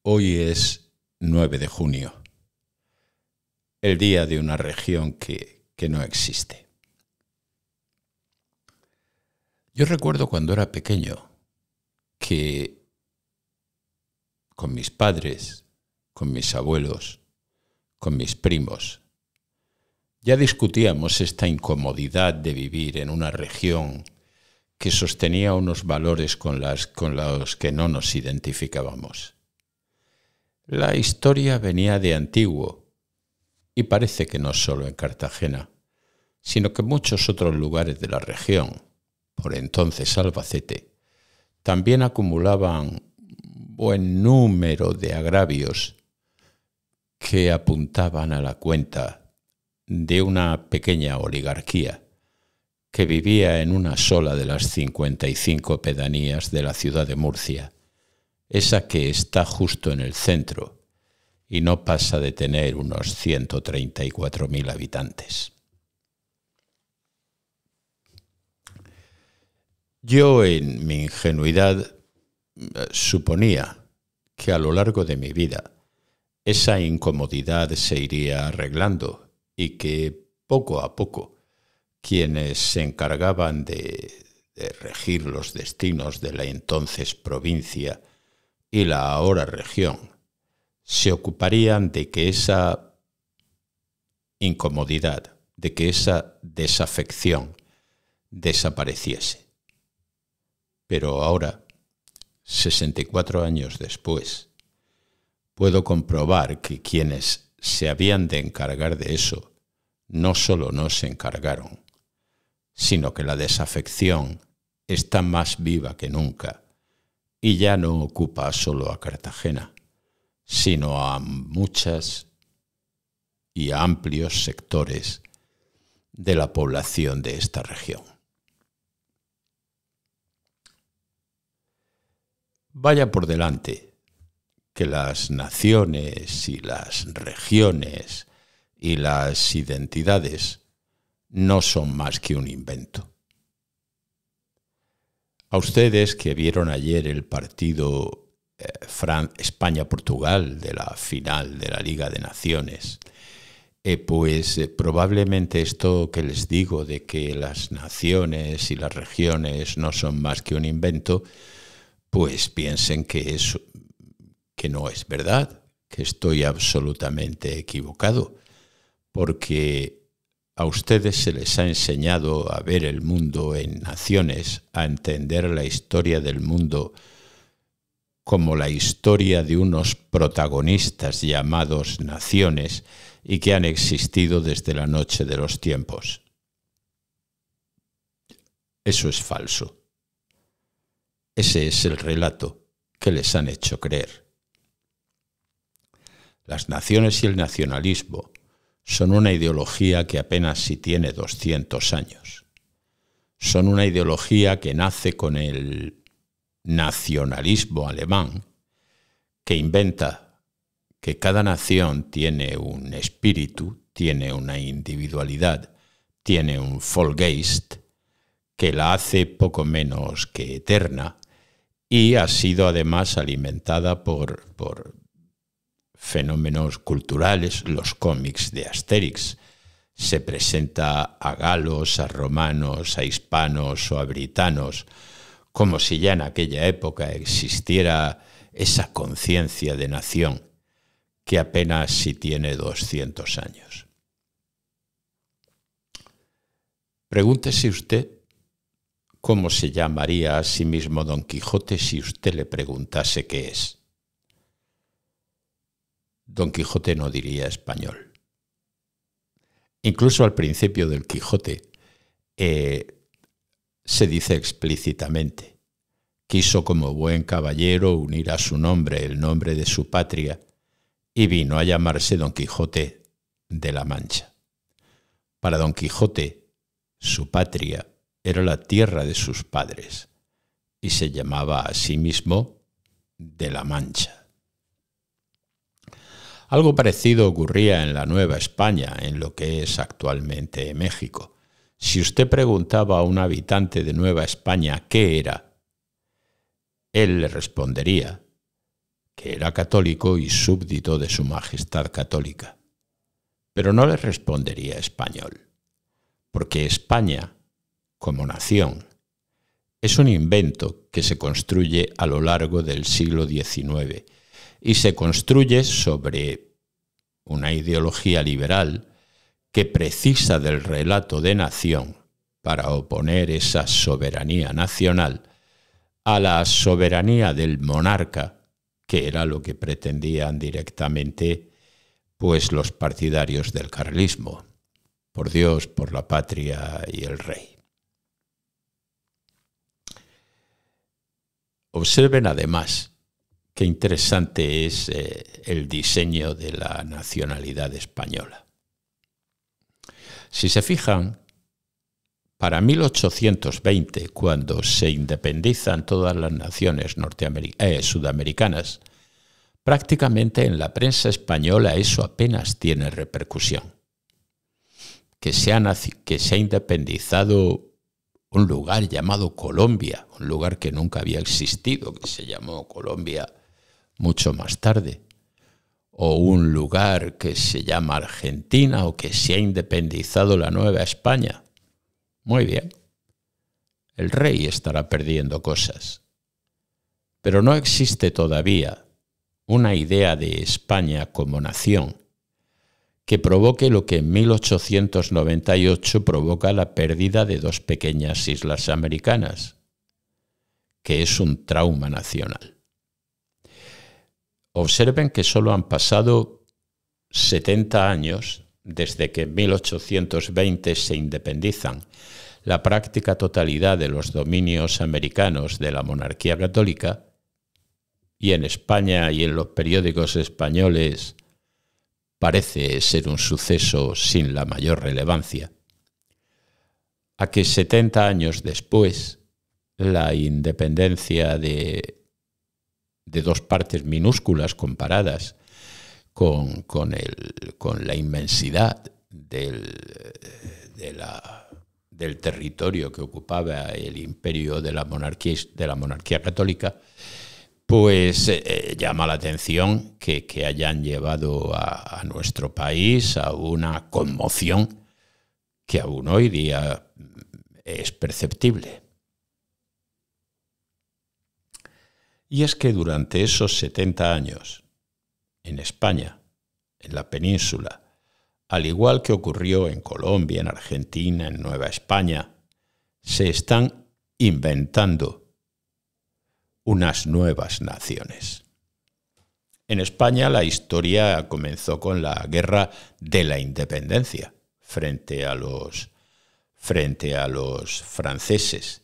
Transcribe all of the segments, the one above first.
Hoy es 9 de junio, el día de una región que no existe. Yo recuerdo cuando era pequeño que con mis padres, con mis abuelos, con mis primos, ya discutíamos esta incomodidad de vivir en una región que sostenía unos valores con los que no nos identificábamos. La historia venía de antiguo, y parece que no solo en Cartagena, sino que muchos otros lugares de la región, por entonces Albacete, también acumulaban buen número de agravios que apuntaban a la cuenta de una pequeña oligarquía que vivía en una sola de las 55 pedanías de la ciudad de Murcia, esa que está justo en el centro y no pasa de tener unos 134.000 habitantes. Yo, en mi ingenuidad, suponía que a lo largo de mi vida esa incomodidad se iría arreglando y que poco a poco quienes se encargaban de regir los destinos de la entonces provincia y la ahora región se ocuparían de que esa incomodidad, de que esa desafección desapareciese. Pero ahora, 64 años después, puedo comprobar que quienes se habían de encargar de eso no solo no se encargaron, sino que la desafección está más viva que nunca y ya no ocupa solo a Cartagena, sino a muchas y a amplios sectores de la población de esta región. Vaya por delante que las naciones y las regiones y las identidades no son más que un invento. A ustedes que vieron ayer el partido España-Portugal de la final de la Liga de Naciones, probablemente esto que les digo de que las naciones y las regiones no son más que un invento, pues piensen que no es verdad, que estoy absolutamente equivocado, porque a ustedes se les ha enseñado a ver el mundo en naciones, a entender la historia del mundo como la historia de unos protagonistas llamados naciones y que han existido desde la noche de los tiempos. Eso es falso. Ese es el relato que les han hecho creer. Las naciones y el nacionalismo son una ideología que apenas si tiene 200 años. Son una ideología que nace con el nacionalismo alemán, que inventa que cada nación tiene un espíritu, tiene una individualidad, tiene un Volksgeist, que la hace poco menos que eterna y ha sido además alimentada por fenómenos culturales, los cómics de Asterix. Se presenta a galos, a romanos, a hispanos o a britanos, como si ya en aquella época existiera esa conciencia de nación que apenas si tiene 200 años. Pregúntese usted cómo se llamaría a sí mismo Don Quijote si usted le preguntase qué es. Don Quijote no diría español. Incluso al principio del Quijote se dice explícitamente: quiso como buen caballero unir a su nombre el nombre de su patria y vino a llamarse Don Quijote de la Mancha. Para Don Quijote, su patria era la tierra de sus padres y se llamaba a sí mismo de la Mancha. Algo parecido ocurría en la Nueva España, en lo que es actualmente México. Si usted preguntaba a un habitante de Nueva España qué era, él le respondería que era católico y súbdito de su Majestad Católica. Pero no le respondería español, porque España, como nación, es un invento que se construye a lo largo del siglo XIX y se construye sobre una ideología liberal que precisa del relato de nación para oponer esa soberanía nacional a la soberanía del monarca, que era lo que pretendían directamente pues los partidarios del carlismo. Por Dios, por la patria y el rey. Observen además qué interesante es el diseño de la nacionalidad española. Si se fijan, para 1820, cuando se independizan todas las naciones sudamericanas, prácticamente en la prensa española eso apenas tiene repercusión. Que se ha independizado un lugar llamado Colombia, un lugar que nunca había existido, que se llamó Colombia mucho más tarde, o un lugar que se llama Argentina, o que se ha independizado la Nueva España. Muy bien, el rey estará perdiendo cosas, pero no existe todavía una idea de España como nación que provoque lo que en 1898 provoca la pérdida de dos pequeñas islas americanas, que es un trauma nacional. Observen que solo han pasado 70 años desde que en 1820 se independizan la práctica totalidad de los dominios americanos de la monarquía católica, y en España y en los periódicos españoles parece ser un suceso sin la mayor relevancia, a que 70 años después la independencia de dos partes minúsculas comparadas con la inmensidad del territorio que ocupaba el imperio de la monarquía católica, pues llama la atención que hayan llevado a nuestro país a una conmoción que aún hoy día es perceptible. Y es que durante esos 70 años, en España, en la península, al igual que ocurrió en Colombia, en Argentina, en Nueva España, se están inventando unas nuevas naciones. En España la historia comenzó con la Guerra de la Independencia frente a los franceses.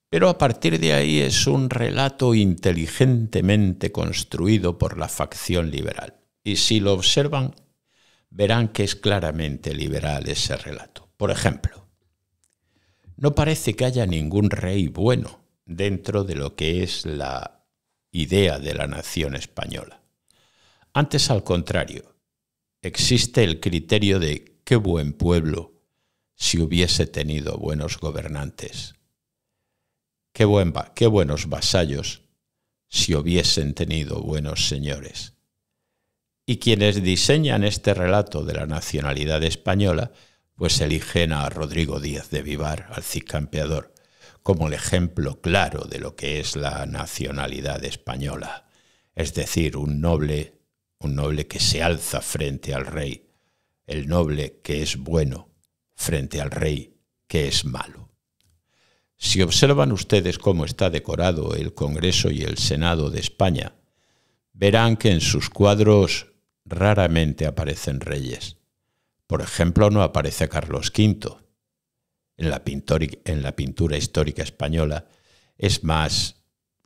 Pero a partir de ahí es un relato inteligentemente construido por la facción liberal. Y si lo observan, verán que es claramente liberal ese relato. Por ejemplo, no parece que haya ningún rey bueno dentro de lo que es la idea de la nación española. Antes, al contrario, existe el criterio de qué buen pueblo si hubiese tenido buenos gobernantes. Qué buenos vasallos si hubiesen tenido buenos señores. Y quienes diseñan este relato de la nacionalidad española, pues eligen a Rodrigo Díaz de Vivar, al Cid Campeador, como el ejemplo claro de lo que es la nacionalidad española, es decir, un noble que se alza frente al rey, el noble que es bueno frente al rey que es malo. Si observan ustedes cómo está decorado el Congreso y el Senado de España, verán que en sus cuadros raramente aparecen reyes. Por ejemplo, no aparece Carlos V. En la pintura histórica española es más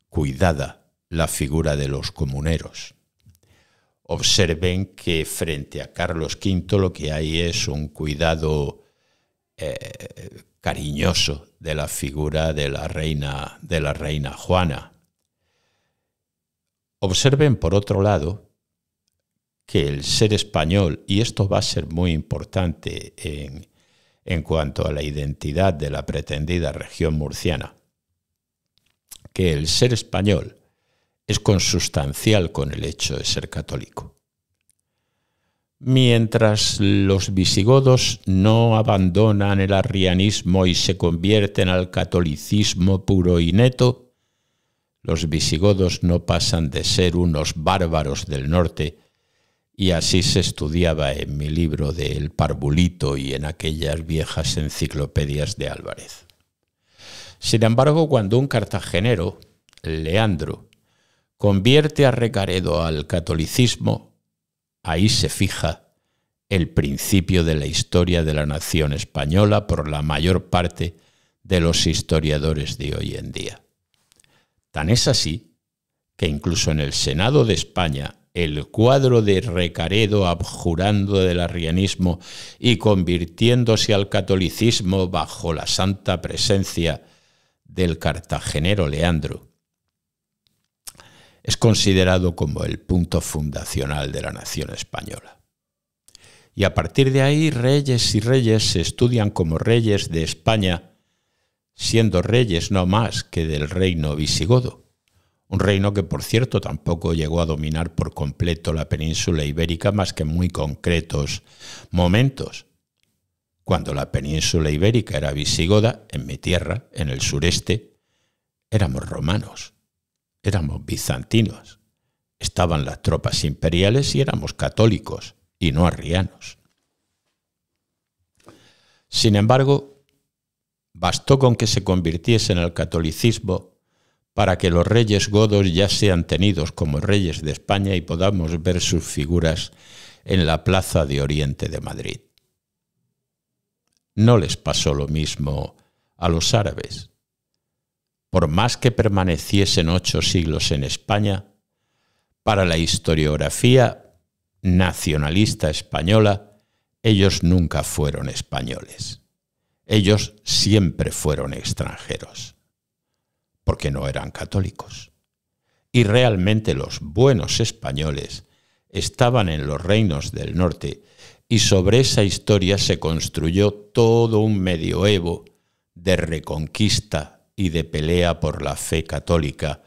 cuidada la figura de los comuneros. Observen que frente a Carlos V lo que hay es un cuidado cariñoso de la figura de la reina Juana. Observen, por otro lado, que el ser español, y esto va a ser muy importante en cuanto a la identidad de la pretendida región murciana, que el ser español es consustancial con el hecho de ser católico. Mientras los visigodos no abandonan el arrianismo y se convierten al catolicismo puro y neto, los visigodos no pasan de ser unos bárbaros del norte, y así se estudiaba en mi libro de El Parvulito y en aquellas viejas enciclopedias de Álvarez. Sin embargo, cuando un cartagenero, Leandro, convierte a Recaredo al catolicismo, ahí se fija el principio de la historia de la nación española por la mayor parte de los historiadores de hoy en día. Tan es así que incluso en el Senado de España el cuadro de Recaredo abjurando del arrianismo y convirtiéndose al catolicismo bajo la santa presencia del cartagenero Leandro es considerado como el punto fundacional de la nación española. Y a partir de ahí, reyes y reyes se estudian como reyes de España, siendo reyes no más que del reino visigodo. Un reino que, por cierto, tampoco llegó a dominar por completo la península ibérica más que en muy concretos momentos. Cuando la península ibérica era visigoda, en mi tierra, en el sureste, éramos romanos, éramos bizantinos, estaban las tropas imperiales y éramos católicos y no arrianos. Sin embargo, bastó con que se convirtiesen al catolicismo para que los reyes godos ya sean tenidos como reyes de España y podamos ver sus figuras en la Plaza de Oriente de Madrid. No les pasó lo mismo a los árabes. Por más que permaneciesen 8 siglos en España, para la historiografía nacionalista española, ellos nunca fueron españoles. Ellos siempre fueron extranjeros, porque no eran católicos. Y realmente los buenos españoles estaban en los reinos del norte, y sobre esa historia se construyó todo un medioevo de reconquista y de pelea por la fe católica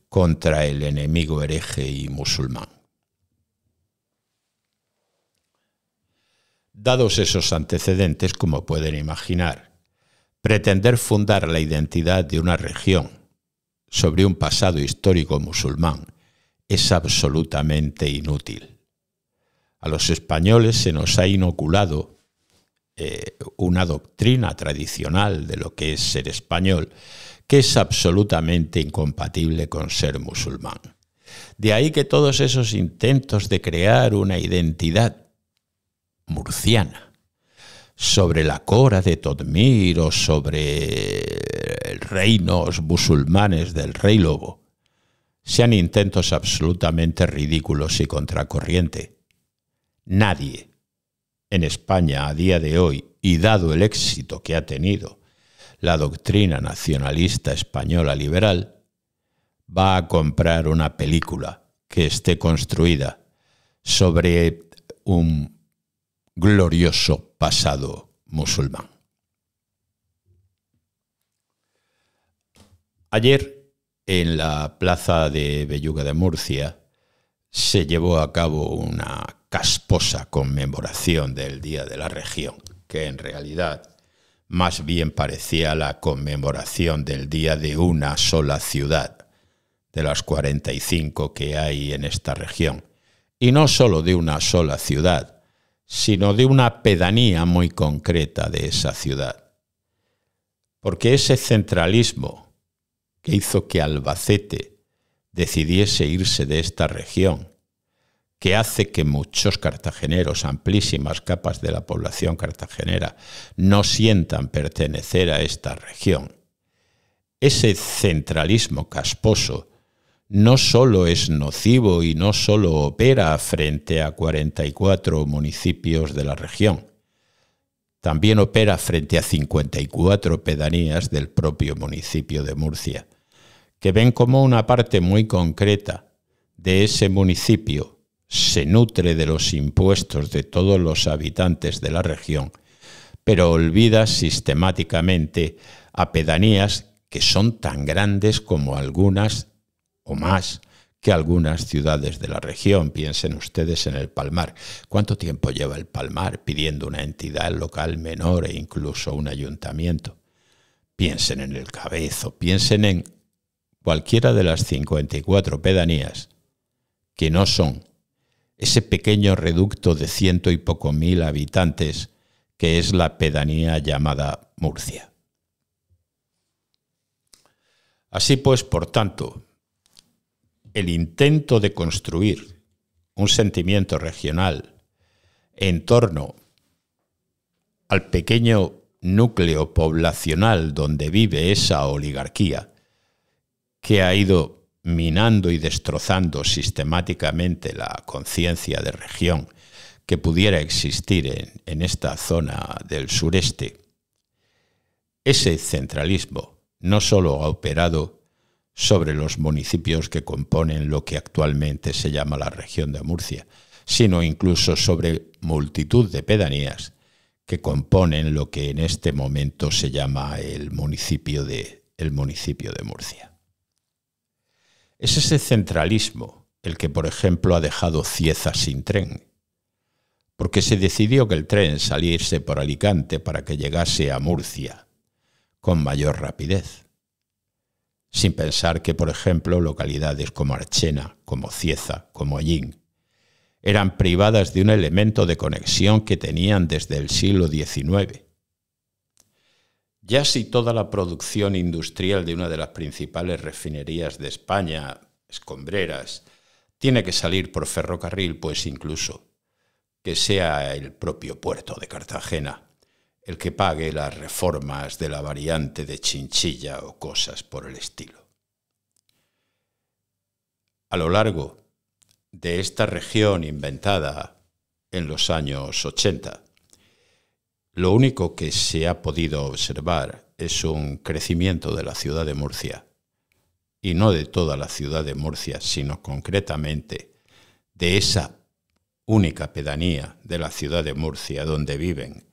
contra el enemigo hereje y musulmán. Dados esos antecedentes, como pueden imaginar, pretender fundar la identidad de una región sobre un pasado histórico musulmán es absolutamente inútil. A los españoles se nos ha inoculado una doctrina tradicional de lo que es ser español, que es absolutamente incompatible con ser musulmán. De ahí que todos esos intentos de crear una identidad murciana sobre la Cora de Todmir o sobre reinos musulmanes del Rey Lobo sean intentos absolutamente ridículos y contracorriente. Nadie en España a día de hoy, y dado el éxito que ha tenido la doctrina nacionalista española liberal, va a comprar una película que esté construida sobre un glorioso pasado musulmán. Ayer, en la plaza de Belluga de Murcia, se llevó a cabo una casposa conmemoración del Día de la Región, que en realidad más bien parecía la conmemoración del día de una sola ciudad, de las 45 que hay en esta región. Y no solo de una sola ciudad, sino de una pedanía muy concreta de esa ciudad. Porque ese centralismo que hizo que Albacete decidiese irse de esta región, que hace que muchos cartageneros, amplísimas capas de la población cartagenera, no sientan pertenecer a esta región. Ese centralismo casposo no solo es nocivo y no solo opera frente a 44 municipios de la región, también opera frente a 54 pedanías del propio municipio de Murcia, que ven como una parte muy concreta de ese municipio se nutre de los impuestos de todos los habitantes de la región, pero olvida sistemáticamente a pedanías que son tan grandes como algunas o más que algunas ciudades de la región. Piensen ustedes en el Palmar. ¿Cuánto tiempo lleva el Palmar pidiendo una entidad local menor e incluso un ayuntamiento? Piensen en el Cabezo, piensen en cualquiera de las 54 pedanías que no son ese pequeño reducto de 100 y poco mil habitantes que es la pedanía llamada Murcia. Así pues, por tanto, el intento de construir un sentimiento regional en torno al pequeño núcleo poblacional donde vive esa oligarquía que ha ido minando y destrozando sistemáticamente la conciencia de región que pudiera existir en esta zona del sureste, ese centralismo no solo ha operado sobre los municipios que componen lo que actualmente se llama la región de Murcia, sino incluso sobre multitud de pedanías que componen lo que en este momento se llama el municipio de Murcia. Es ese centralismo el que, por ejemplo, ha dejado Cieza sin tren, porque se decidió que el tren saliese por Alicante para que llegase a Murcia con mayor rapidez, sin pensar que, por ejemplo, localidades como Archena, como Cieza, como Hellín, eran privadas de un elemento de conexión que tenían desde el siglo XIX. Ya si toda la producción industrial de una de las principales refinerías de España, Escombreras, tiene que salir por ferrocarril, pues incluso que sea el propio puerto de Cartagena el que pague las reformas de la variante de Chinchilla o cosas por el estilo. A lo largo de esta región inventada en los años 80, lo único que se ha podido observar es un crecimiento de la ciudad de Murcia, y no de toda la ciudad de Murcia, sino concretamente de esa única pedanía de la ciudad de Murcia donde viven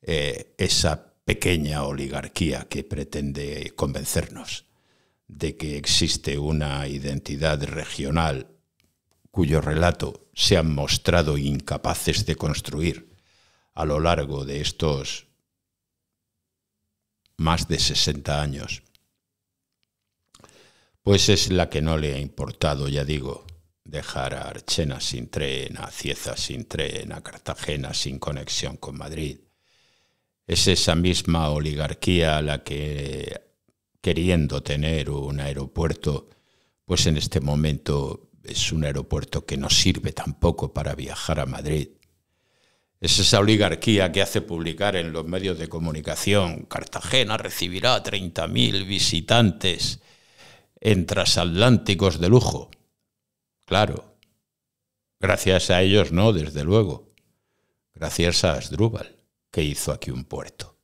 esa pequeña oligarquía que pretende convencernos de que existe una identidad regional cuyo relato se han mostrado incapaces de construir a lo largo de estos más de 60 años, pues es la que no le ha importado, ya digo, dejar a Archena sin tren, a Cieza sin tren, a Cartagena sin conexión con Madrid. Es esa misma oligarquía la que, queriendo tener un aeropuerto, pues en este momento es un aeropuerto que no sirve tampoco para viajar a Madrid. Es esa oligarquía que hace publicar en los medios de comunicación: Cartagena recibirá 30.000 visitantes en transatlánticos de lujo. Claro, gracias a ellos no, desde luego. Gracias a Asdrúbal, que hizo aquí un puerto.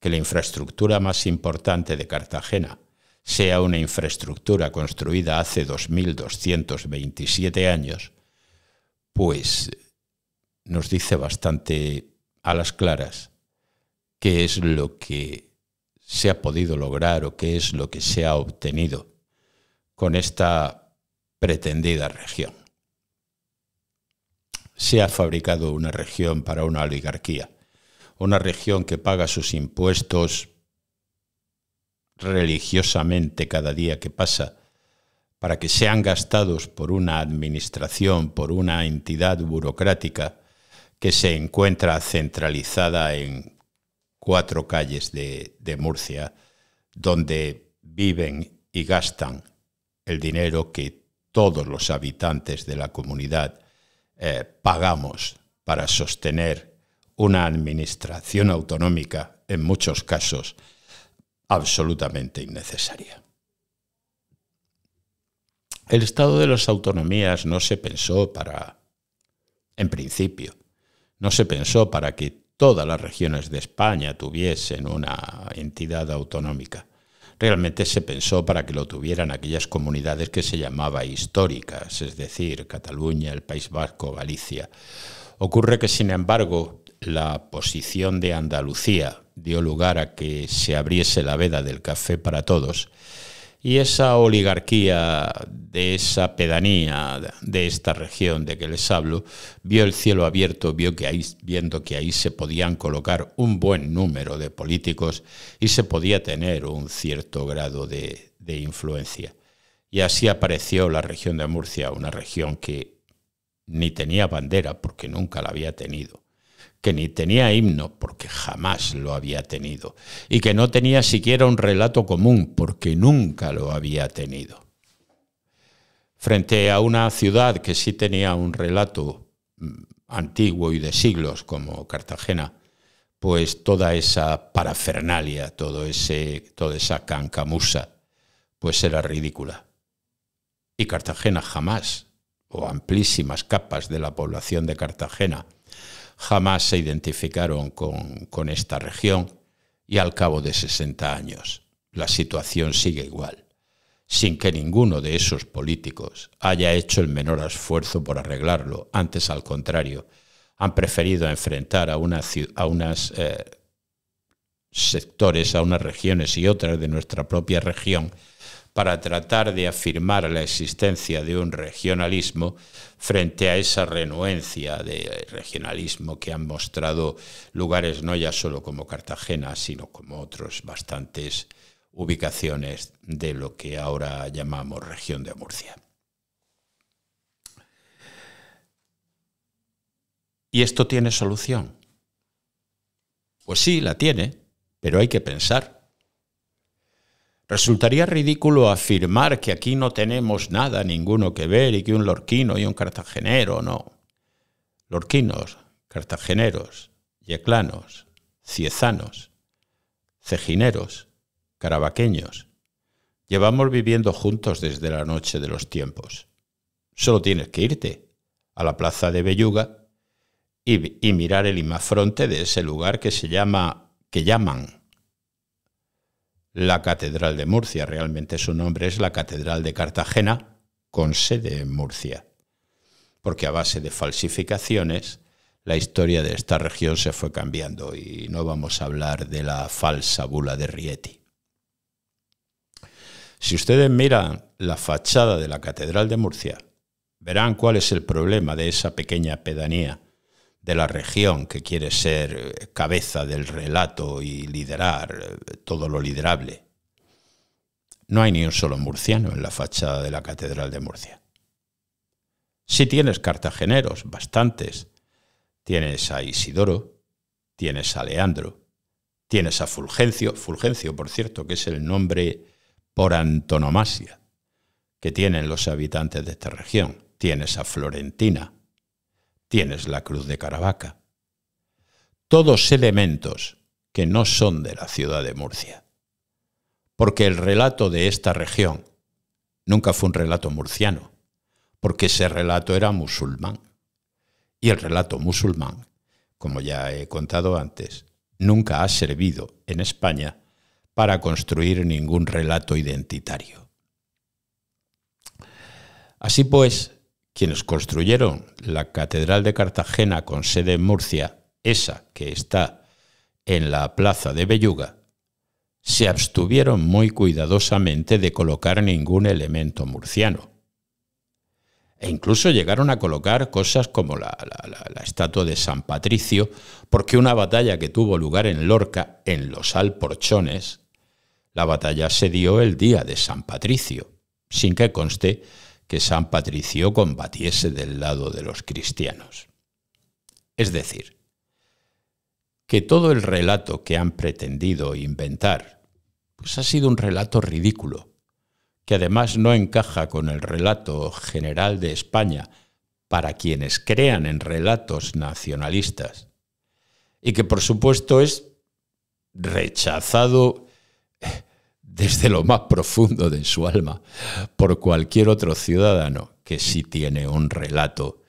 Que la infraestructura más importante de Cartagena sea una infraestructura construida hace 2227 años, pues nos dice bastante a las claras qué es lo que se ha podido lograr o qué es lo que se ha obtenido con esta pretendida región. Se ha fabricado una región para una oligarquía, una región que paga sus impuestos religiosamente cada día que pasa para que sean gastados por una administración, por una entidad burocrática que se encuentra centralizada en 4 calles de Murcia, donde viven y gastan el dinero que todos los habitantes de la comunidad pagamos para sostener una administración autonómica, en muchos casos, absolutamente innecesaria. El Estado de las Autonomías no se pensó en principio, no se pensó para que todas las regiones de España tuviesen una entidad autonómica. Realmente se pensó para que lo tuvieran aquellas comunidades que se llamaban históricas, es decir, Cataluña, el País Vasco, Galicia. Ocurre que, sin embargo, la posición de Andalucía dio lugar a que se abriese la veda del café para todos Y esa oligarquía de esa pedanía de esta región de que les hablo vio el cielo abierto, viendo que ahí se podían colocar un buen número de políticos y se podía tener un cierto grado de influencia. Y así apareció la región de Murcia, una región que ni tenía bandera porque nunca la había tenido, que ni tenía himno porque jamás lo había tenido y que no tenía siquiera un relato común porque nunca lo había tenido. Frente a una ciudad que sí tenía un relato antiguo y de siglos como Cartagena, pues toda esa parafernalia, toda esa cancamusa, pues era ridícula. Y Cartagena jamás, o amplísimas capas de la población de Cartagena, jamás se identificaron con esta región y al cabo de 60 años la situación sigue igual, sin que ninguno de esos políticos haya hecho el menor esfuerzo por arreglarlo. Antes, al contrario, han preferido enfrentar a unas sectores, a unas regiones y otras de nuestra propia región para tratar de afirmar la existencia de un regionalismo frente a esa renuencia de regionalismo que han mostrado lugares no ya solo como Cartagena, sino como otros bastantes ubicaciones de lo que ahora llamamos región de Murcia. ¿Y esto tiene solución? Pues sí, la tiene, pero hay que pensar. Resultaría ridículo afirmar que aquí no tenemos nada, ninguno que ver, y que un lorquino y un cartagenero, no. Lorquinos, cartageneros, yeclanos, ciezanos, cejineros, carabaqueños, llevamos viviendo juntos desde la noche de los tiempos. Solo tienes que irte a la plaza de Belluga y mirar el imafronte de ese lugar que llaman la Catedral de Murcia. Realmente su nombre es la Catedral de Cartagena, con sede en Murcia, porque a base de falsificaciones la historia de esta región se fue cambiando y no vamos a hablar de la falsa bula de Rieti. Si ustedes miran la fachada de la Catedral de Murcia, verán cuál es el problema de esa pequeña pedanía de la región que quiere ser cabeza del relato y liderar todo lo liderable. No hay ni un solo murciano en la fachada de la Catedral de Murcia. Sí tienes cartageneros, bastantes. Tienes a Isidoro, tienes a Leandro, tienes a Fulgencio, por cierto, que es el nombre por antonomasia que tienen los habitantes de esta región. Tienes a Florentina, tienes la Cruz de Caravaca. Todos elementos que no son de la ciudad de Murcia. Porque el relato de esta región nunca fue un relato murciano, porque ese relato era musulmán. Y el relato musulmán, como ya he contado antes, nunca ha servido en España para construir ningún relato identitario. Así pues, quienes construyeron la Catedral de Cartagena con sede en Murcia, esa que está en la plaza de Belluga, se abstuvieron muy cuidadosamente de colocar ningún elemento murciano. E incluso llegaron a colocar cosas como la estatua de San Patricio, porque una batalla que tuvo lugar en Lorca, en los Alporchones, la batalla se dio el día de San Patricio, sin que conste que San Patricio combatiese del lado de los cristianos. Es decir, que todo el relato que han pretendido inventar pues ha sido un relato ridículo, que además no encaja con el relato general de España para quienes crean en relatos nacionalistas y que por supuesto es rechazado desde lo más profundo de su alma por cualquier otro ciudadano que sí tiene un relato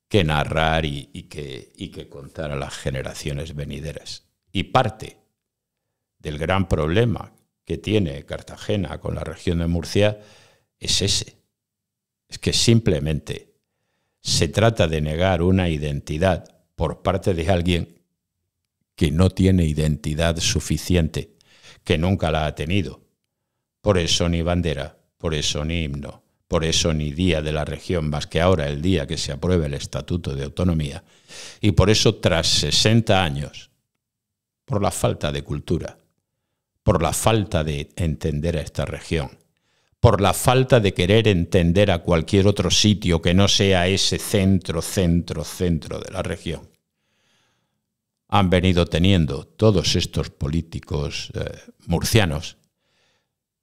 que narrar y que contar a las generaciones venideras. Y parte del gran problema que tiene Cartagena con la región de Murcia es ese. Es que simplemente se trata de negar una identidad por parte de alguien que no tiene identidad suficiente, que nunca la ha tenido, Por eso ni bandera, por eso ni himno, por eso ni día de la región, más que ahora el día que se apruebe el Estatuto de Autonomía. Y por eso, tras 60 años, por la falta de cultura, por la falta de entender a esta región, por la falta de querer entender a cualquier otro sitio que no sea ese centro de la región, han venido teniendo todos estos políticos murcianos,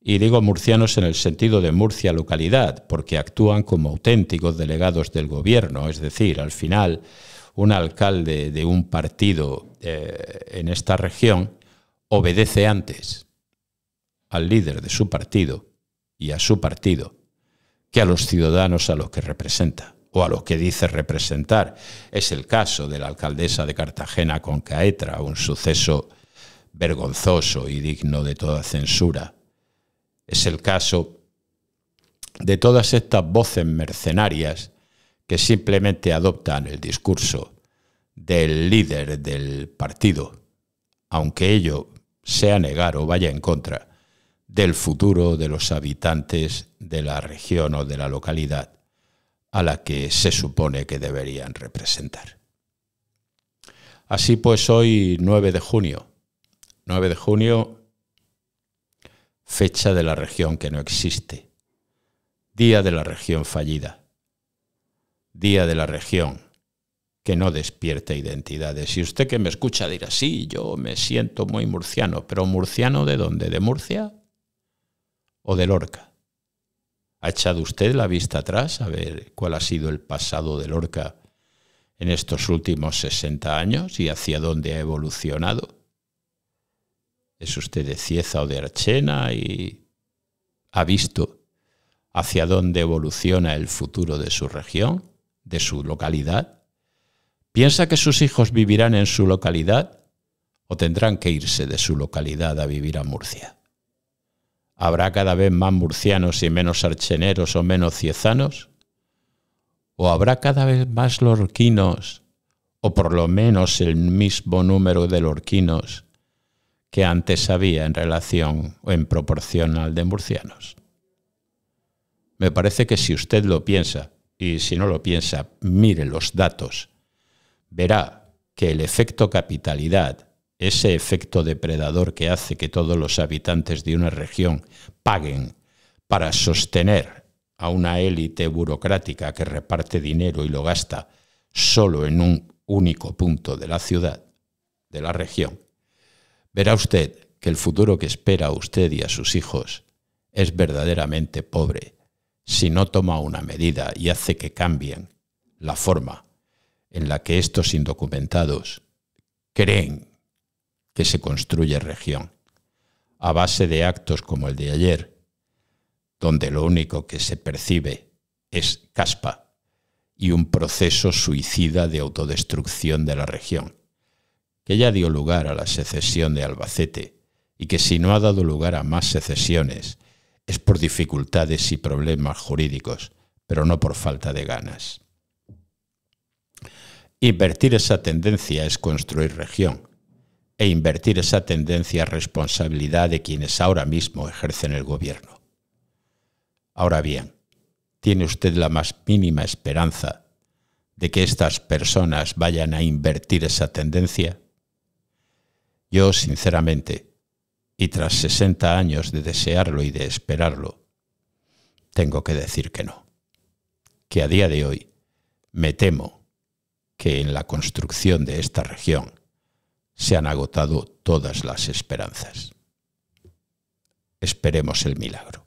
y digo murcianos en el sentido de Murcia localidad, porque actúan como auténticos delegados del gobierno, es decir, al final un alcalde de un partido en esta región obedece antes al líder de su partido y a su partido que a los ciudadanos a los que representa o a los que dice representar. Es el caso de la alcaldesa de Cartagena con Caetra, un suceso vergonzoso y digno de toda censura. Es el caso de todas estas voces mercenarias que simplemente adoptan el discurso del líder del partido, aunque ello sea negar o vaya en contra del futuro de los habitantes de la región o de la localidad a la que se supone que deberían representar. Así pues, hoy 9 de junio, fecha de la región que no existe, día de la región fallida, día de la región que no despierta identidades. Y usted que me escucha dirá, sí, yo me siento muy murciano, pero ¿murciano de dónde? ¿De Murcia o de Lorca? ¿Ha echado usted la vista atrás a ver cuál ha sido el pasado de Lorca en estos últimos 60 años y hacia dónde ha evolucionado? ¿Es usted de Cieza o de Archena y ha visto hacia dónde evoluciona el futuro de su región, de su localidad? ¿Piensa que sus hijos vivirán en su localidad o tendrán que irse de su localidad a vivir a Murcia? ¿Habrá cada vez más murcianos y menos archeneros o menos ciezanos? ¿O habrá cada vez más lorquinos, o por lo menos el mismo número de lorquinos que antes había en relación o en proporción al de murcianos? Me parece que si usted lo piensa, y si no lo piensa, mire los datos, verá que el efecto capitalidad, ese efecto depredador que hace que todos los habitantes de una región paguen para sostener a una élite burocrática que reparte dinero y lo gasta solo en un único punto de la ciudad, de la región, verá usted que el futuro que espera a usted y a sus hijos es verdaderamente pobre si no toma una medida y hace que cambien la forma en la que estos indocumentados creen que se construye región, a base de actos como el de ayer, donde lo único que se percibe es caspa y un proceso suicida de autodestrucción de la región, que ya dio lugar a la secesión de Albacete y que si no ha dado lugar a más secesiones es por dificultades y problemas jurídicos, pero no por falta de ganas. Invertir esa tendencia es construir región, e invertir esa tendencia es responsabilidad de quienes ahora mismo ejercen el gobierno. Ahora bien, ¿tiene usted la más mínima esperanza de que estas personas vayan a invertir esa tendencia? Yo, sinceramente, y tras 60 años de desearlo y de esperarlo, tengo que decir que no. Que a día de hoy me temo que en la construcción de esta región se han agotado todas las esperanzas. Esperemos el milagro.